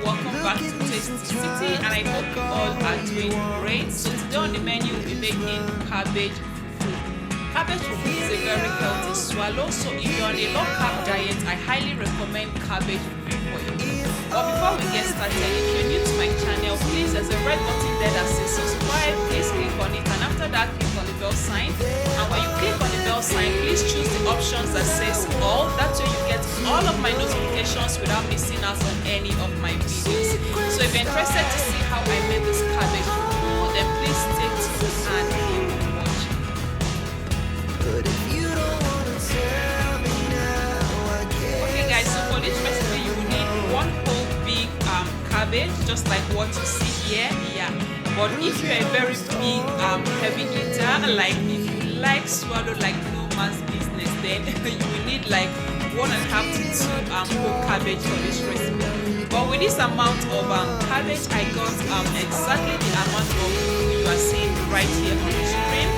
welcome back to Tasty City, and I hope you all are doing great. So today on the menu we'll be making cabbage fufu. Cabbage fufu is a very healthy swallow, so if you're on a low carb diet, I highly recommend cabbage fufu for you. But before we get started, if you're new to my channel, please, there's a red button there that says subscribe. Please click on it, and after that click on the bell sign. And when you click on the bell sign, please choose the options that says all. That way you get all of my notifications without missing out on any of my videos. So if you're interested to see how I made this cabbage fufu, then please stay tuned and keep watching. Okay guys, so for this recipe you will need one whole big cabbage, just like what you see here. Yeah, but if you're a very big heavy eater, like if you like swallow like no man's business, then you will need like 1.5 to 2 whole cabbage for this recipe. But with this amount of cabbage, I got exactly the amount of food you are seeing right here on the screen.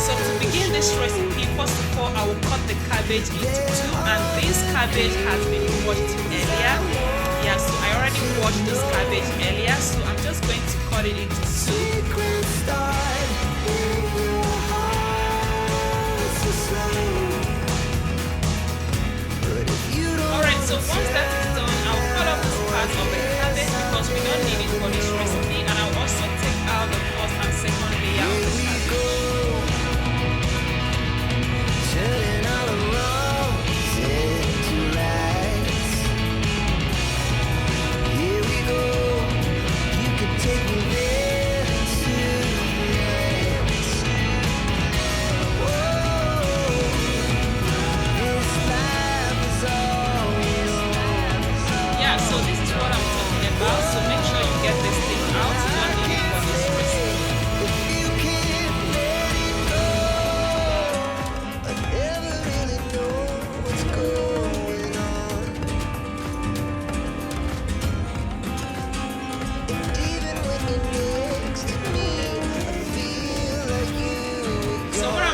So to begin this recipe, first of all, I will cut the cabbage into 2, and this cabbage has been washed earlier. Yeah, so I already washed this cabbage earlier, so I'm just going to cut it into 2. Alright, so once that is done, I'll cut off this part of the cabbage because we don't need it for this recipe, and I'll also take out the first and second layer of the cabbage.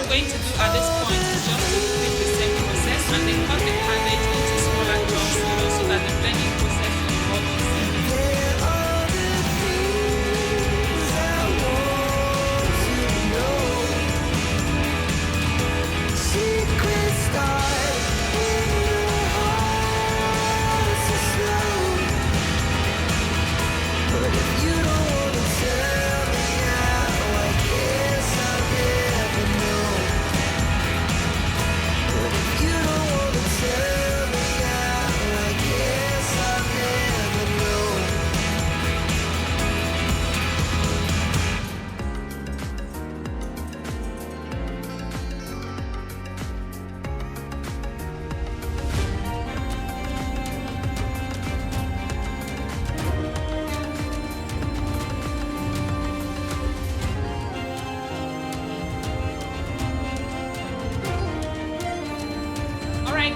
Going to do at this point is just to repeat the same process and then cut the cabbage into smaller chunks, so that the blending process will be more easy.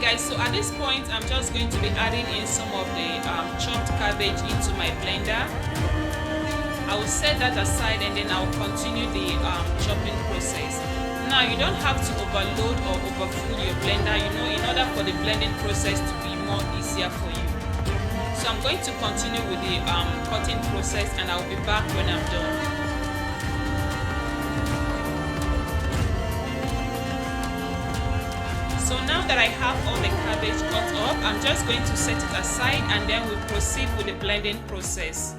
Guys, so at this point I'm just going to be adding in some of the chopped cabbage into my blender. I will set that aside and then I will continue the chopping process. Now you don't have to overload or overfill your blender, you know, in order for the blending process to be more easier for you. So I'm going to continue with the cutting process, and I'll be back when I'm done. So now that I have all the cabbage cut up, I'm just going to set it aside and then we'll proceed with the blending process.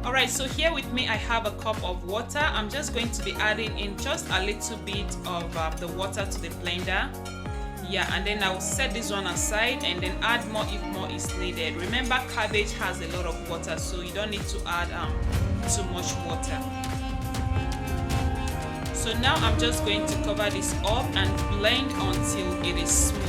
Alright, so here with me I have a cup of water. I'm just going to be adding in just a little bit of the water to the blender. Yeah, and then I will set this one aside and then add more if more is needed. Remember, cabbage has a lot of water, so you don't need to add too much water. So now I'm just going to cover this up and blend until it is smooth.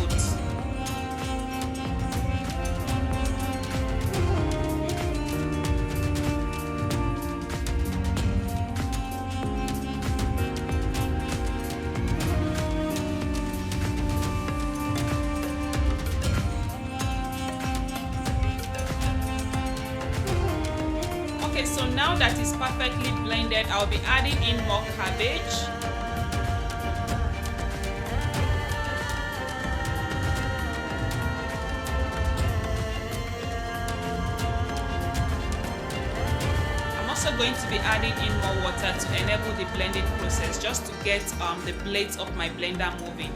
Okay, so now that it's perfectly blended, I'll be adding in more cabbage. also going to be adding in more water to enable the blending process, just to get the blades of my blender moving.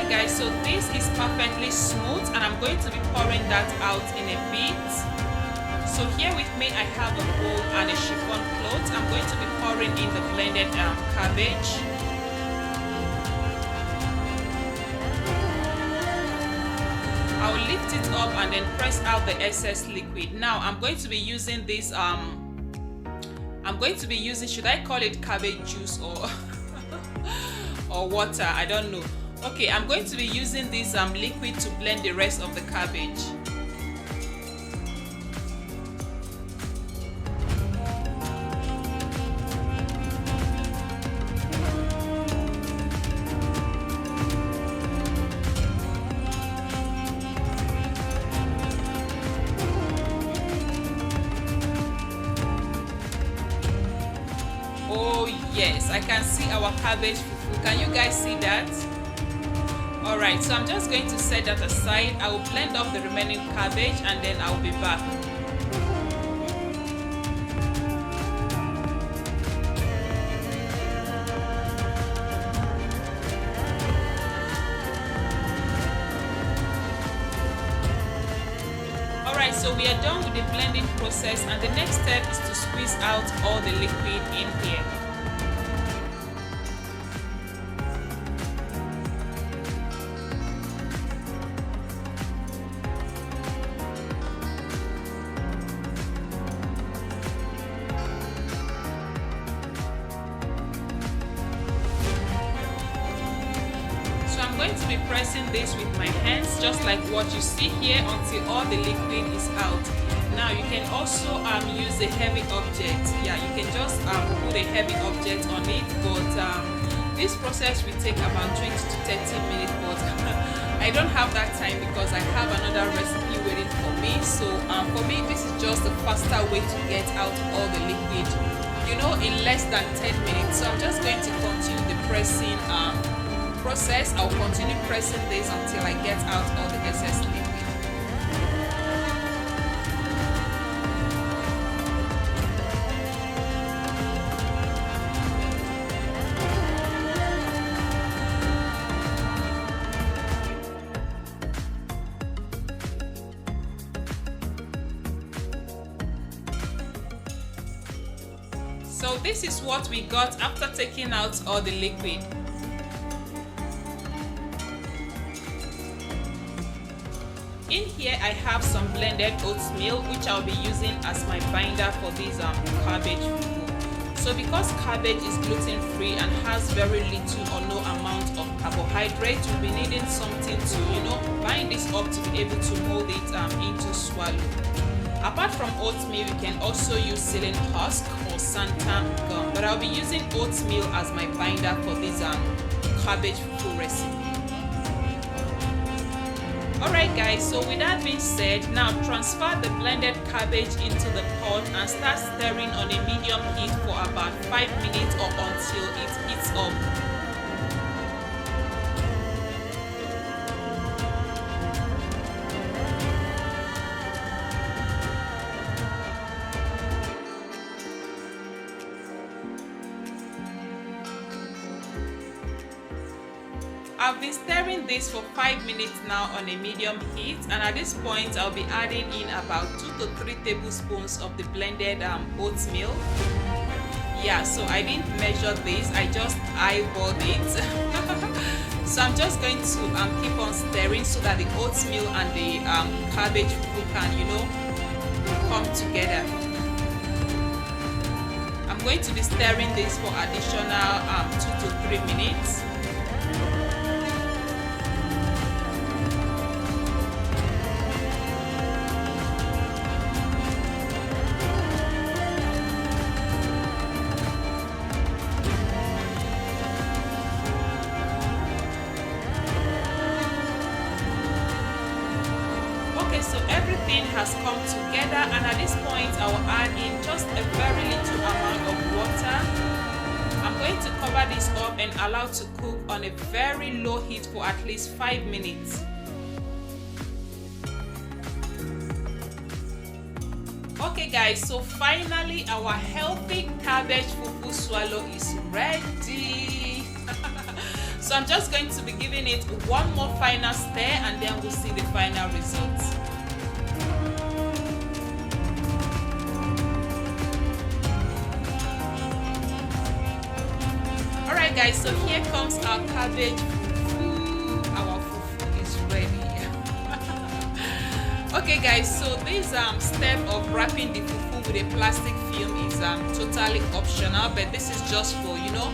Guys, so this is perfectly smooth, and I'm going to be pouring that out in a bit. So here with me I have a bowl and a chiffon cloth. I'm going to be pouring in the blended cabbage. I'll lift it up and then press out the excess liquid. Now I'm going to be using this should I call it cabbage juice or or water? I don't know. Okay, I'm going to be using this liquid to blend the rest of the cabbage. Oh yes, I can see our cabbage fufu. Can you guys see that? Alright, so I'm just going to set that aside. I will blend up the remaining cabbage and then I'll be back. Alright, so we are done with the blending process, and the next step is to squeeze out all the liquid in here. I'm going to be pressing this with my hands, just like what you see here, until all the liquid is out. Now you can also use a heavy object. Yeah, you can just put a heavy object on it, but this process will take about 20 to 30 minutes, but I don't have that time because I have another recipe waiting for me. So for me, this is just a faster way to get out all the liquid, you know, in less than 10 minutes. So I'm just going to continue the pressing process. I'll continue pressing this until I get out all the excess liquid. So this is what we got after taking out all the liquid. In here I have some blended oatmeal, which I'll be using as my binder for this cabbage fufu. So because cabbage is gluten free and has very little or no amount of carbohydrate, we'll be needing something to, you know, bind this up to be able to mold it into swallow. Apart from oatmeal, you can also use ceiling husk or santan gum, but I'll be using oatmeal as my binder for this cabbage fufu recipe. Alright guys, so with that being said, now transfer the blended cabbage into the pot and start stirring on a medium heat for about 5 minutes or until it heats up. I've been stirring this for 5 minutes now on a medium heat, and at this point I'll be adding in about 2 to 3 tablespoons of the blended oatmeal. Yeah, so I didn't measure this, I just eyeballed it. So I'm just going to keep on stirring so that the oatmeal and the cabbage fufu can, you know, come together. I'm I'm going to be stirring this for additional 2 to 3 minutes. Okay, so everything has come together, and at this point I will add in just a very little amount of water. I'm going to cover this up and allow to cook on a very low heat for at least 5 minutes. Okay guys, so finally our healthy cabbage fufu swallow is ready. So I'm just going to be giving it one more final stir, and then we'll see the final results. Alright guys, so here comes our cabbage fufu. Our fufu is ready. Okay guys, so this step of wrapping the fufu with a plastic film is totally optional, but this is just for, you know,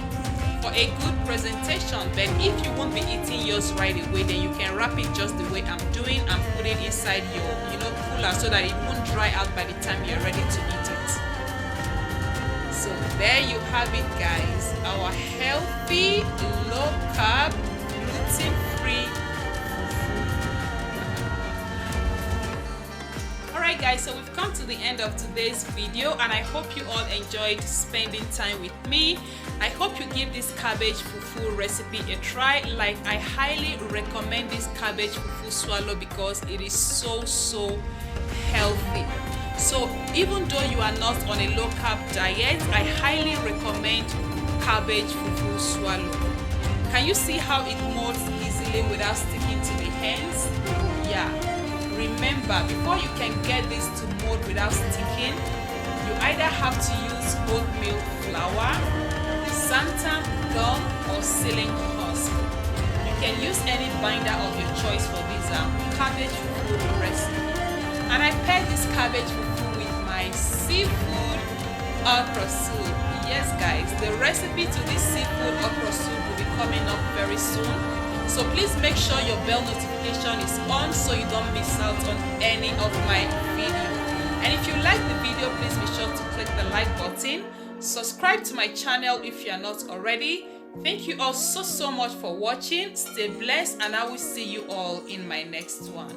for a good presentation. But if you won't be eating yours right away, then you can wrap it just the way I'm doing and put it inside your, you know, cooler so that it won't dry out by the time you're ready to eat it. So there you have it guys, our healthy, low carb, gluten free. Alright guys, so we've come to the end of today's video, and I hope you all enjoyed spending time with me. I hope you give this cabbage fufu recipe a try. Like, I highly recommend this cabbage fufu swallow because it is so healthy. So even though you are not on a low carb diet, I highly recommend cabbage fufu swallow. Can you see how it molds easily without sticking to the hands? Yeah. Remember, before you can get this to mold without sticking, you either have to use oatmeal flour, santan gum, or ceiling husk. You can use any binder of your choice for this cabbage fufu recipe. And I paired this cabbage fufu with my seafood okra soup. Yes guys, the recipe to this seafood okra soup will be coming up very soon. So please make sure your bell notification is on so you don't miss out on any of my videos. And if you like the video, please be sure to click the like button. Subscribe to my channel if you are not already. Thank you all so much for watching. Stay blessed, and I will see you all in my next one.